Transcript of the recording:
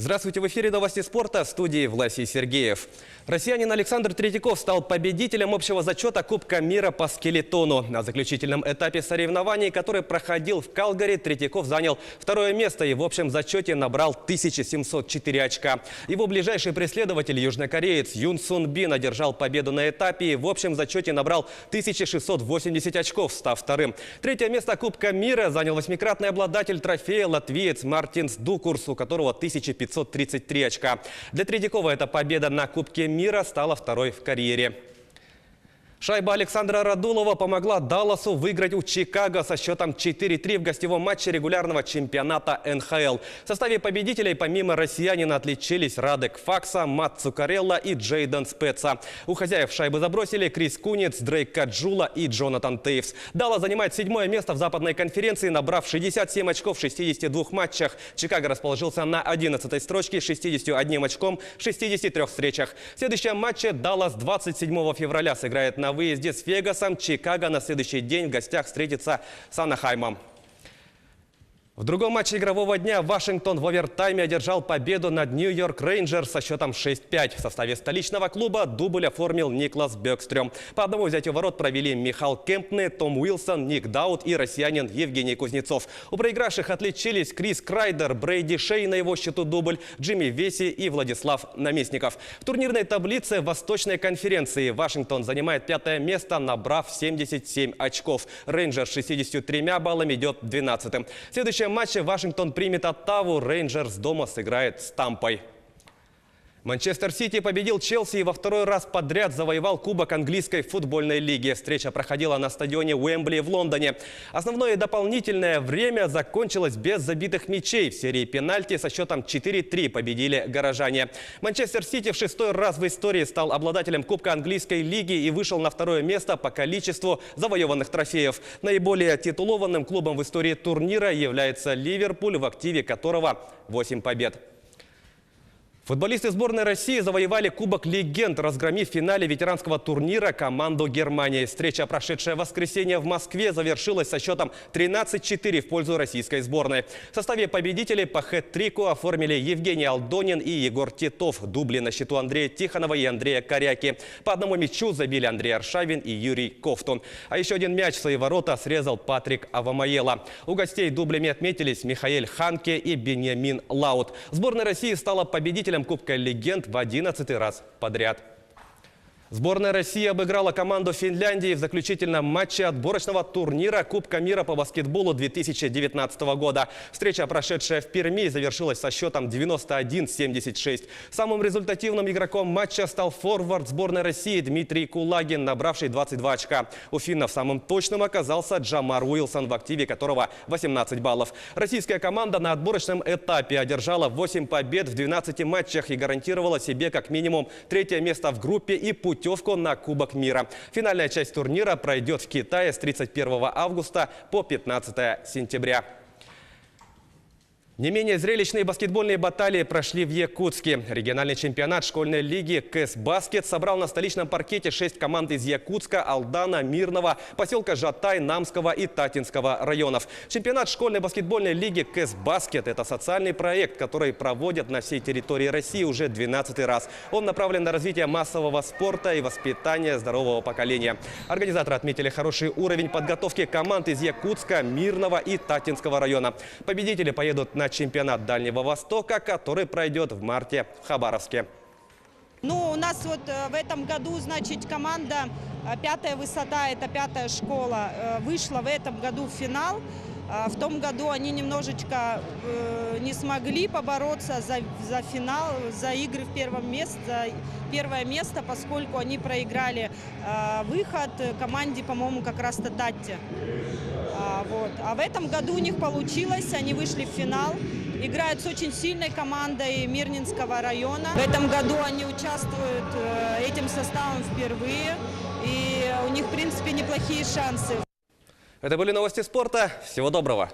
Здравствуйте, в эфире новости спорта, в студии Власий Сергеев. Россиянин Александр Третьяков стал победителем общего зачета Кубка мира по скелетону. На заключительном этапе соревнований, который проходил в Калгари, Третьяков занял второе место и в общем зачете набрал 1704 очка. Его ближайший преследователь, южнокореец Юн Сун Бин, одержал победу на этапе и в общем зачете набрал 1680 очков, став вторым. Третье место Кубка мира занял восьмикратный обладатель трофея латвиец Мартинс Дукурс, у которого 1533 очка. Для Третьякова эта победа на Кубке мира стала второй в карьере. Шайба Александра Радулова помогла Далласу выиграть у Чикаго со счетом 4-3 в гостевом матче регулярного чемпионата НХЛ. В составе победителей помимо россиянина отличились Радек Факса, Мат Цукарелла и Джейден Спеца. У хозяев шайбы забросили Крис Куниц, Дрейк Каджула и Джонатан Тейвс. Даллас занимает седьмое место в западной конференции, набрав 67 очков в 62 матчах. Чикаго расположился на 11-й строчке с 61 очком в 63 встречах. В следующем матче Даллас 27 февраля сыграет на выезде с Вегасом. Чикаго на следующий день в гостях встретится с Анахаймом. В другом матче игрового дня Вашингтон в овертайме одержал победу над Нью-Йорк Рейнджерс со счетом 6-5. В составе столичного клуба дубль оформил Никлас Бёкстрём. По одному взятию ворот провели Михал Кемпне, Том Уилсон, Ник Даут и россиянин Евгений Кузнецов. У проигравших отличились Крис Крайдер, Брейди Шей на его счету дубль, Джимми Веси и Владислав Наместников. В турнирной таблице Восточной конференции Вашингтон занимает пятое место, набрав 77 очков. Рейнджерс с 63 баллами идет 12-м. В следующем матче Вашингтон примет Оттаву, Рейнджерс дома сыграет с Тампой. Манчестер Сити победил Челси и во второй раз подряд завоевал Кубок английской футбольной лиги. Встреча проходила на стадионе Уэмбли в Лондоне. Основное дополнительное время закончилось без забитых мячей. В серии пенальти со счетом 4-3 победили горожане. Манчестер Сити в шестой раз в истории стал обладателем Кубка английской лиги и вышел на второе место по количеству завоеванных трофеев. Наиболее титулованным клубом в истории турнира является Ливерпуль, в активе которого 8 побед. Футболисты сборной России завоевали Кубок легенд, разгромив в финале ветеранского турнира команду Германии. Встреча, прошедшая в воскресенье в Москве, завершилась со счетом 13-4 в пользу российской сборной. В составе победителей по хэт-трику оформили Евгений Алдонин и Егор Титов. Дубли на счету Андрея Тихонова и Андрея Коряки. По одному мячу забили Андрей Аршавин и Юрий Ковтун. А еще один мяч в свои ворота срезал Патрик Авамаела. У гостей дублями отметились Михаэль Ханке и Беньямин Лаут. Сборная России стала победителем Кубка легенд в 11-й раз подряд. Сборная России обыграла команду Финляндии в заключительном матче отборочного турнира Кубка мира по баскетболу 2019 года. Встреча, прошедшая в Перми, завершилась со счетом 91-76. Самым результативным игроком матча стал форвард сборной России Дмитрий Кулагин, набравший 22 очка. У финнов самым точным оказался Джамар Уилсон, в активе которого 18 баллов. Российская команда на отборочном этапе одержала 8 побед в 12 матчах и гарантировала себе как минимум третье место в группе и путевку на Кубок мира. Финальная часть турнира пройдет в Китае с 31 августа по 15 сентября. Не менее зрелищные баскетбольные баталии прошли в Якутске. Региональный чемпионат школьной лиги КС Баскет собрал на столичном паркете 6 команд из Якутска, Алдана, Мирного, поселка Жатай, Намского и Татинского районов. Чемпионат школьной баскетбольной лиги КС Баскет – это социальный проект, который проводят на всей территории России уже 12-й раз. Он направлен на развитие массового спорта и воспитание здорового поколения. Организаторы отметили хороший уровень подготовки команд из Якутска, Мирного и Татинского района. Победители поедут на чемпионат Дальнего Востока, который пройдет в марте в Хабаровске. Ну, у нас вот в этом году, значит, команда «Пятая высота», это 5-я школа, вышла в этом году в финал. В том году они немножечко не смогли побороться за финал, за игры в первое место, поскольку они проиграли выход команде, по-моему, как раз Татте. А в этом году у них получилось, они вышли в финал, играют с очень сильной командой Мирнинского района. В этом году они участвуют этим составом впервые, и у них, в принципе, неплохие шансы. Это были новости спорта. Всего доброго.